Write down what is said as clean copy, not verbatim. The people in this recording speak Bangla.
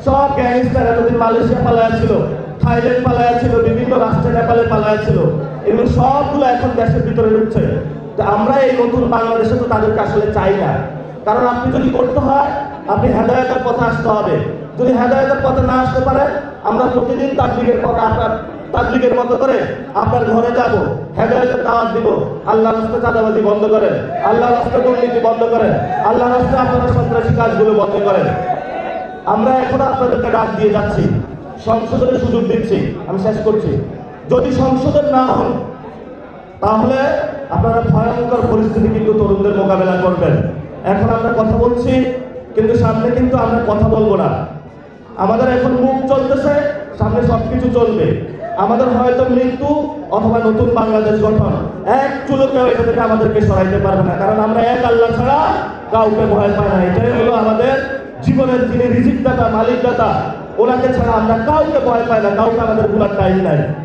সব গ্যাংস্টার এতদিন মালয়েশিয়া পালায়া ছিল, থাইল্যান্ড পালায়া ছিল, বিভিন্ন রাষ্ট্রে নেপালে পালায়া ছিল, এগুলো সবগুলো এখন দেশের ভিতরে ঢুকছে। আমরা এই নতুন বাংলাদেশে তো তাদেরকে আসলে চাই না। কারণ আপনি যদি করতে হয়, আপনি হেদায়েতের পথে আসতে হবে। যদি হেদায়েতের পথে না আসতে পারে, আমরা প্রতিদিন তাবলীগের পথে আপনার তাবলীগের মতো করে আপনার ঘরে যাব, হেদায়েতের দাওয়াত দিব। আল্লাহর রাস্তায় চাঁদাবাজি বন্ধ করেন, আল্লাহর রাস্তায় দুর্নীতি বন্ধ করেন, আল্লাহর রাস্তায় আপনারা সন্ত্রাসী কাজগুলো বন্ধ করেন। আমরা এখন আপনাদেরকে ডাক দিয়ে যাচ্ছি, সংশোধনের সুযোগ দিচ্ছি। আমি শেষ করছি। যদি সংশোধন না হন, তাহলে আপনারা ভয়ঙ্কর পরিস্থিতি কিন্তু তরুণদের মোকাবেলা করবেন। এখন আমরা কথা বলছি, কিন্তু সামনে কিন্তু আমরা কথা বলবো না। আমাদের এখন মুখ চলতেছে, সামনে সবকিছু চলবে। আমাদের হয়তো মৃত্যু অথবা নতুন বাংলাদেশ গঠন, এক চুলোকেও এটা থেকে আমাদেরকে সরাইতে পারবে না। কারণ আমরা এক আল্লাহ ছাড়া কাউকে ভয় পাই না। এটাই হলো আমাদের জীবনের যিনি রিজিকদাতা, মালিকদাতা, ওনাকে ছাড়া আমরা কাউকে ভয় পাই না, কাউকে আমাদের ভুলার টাইম নাই।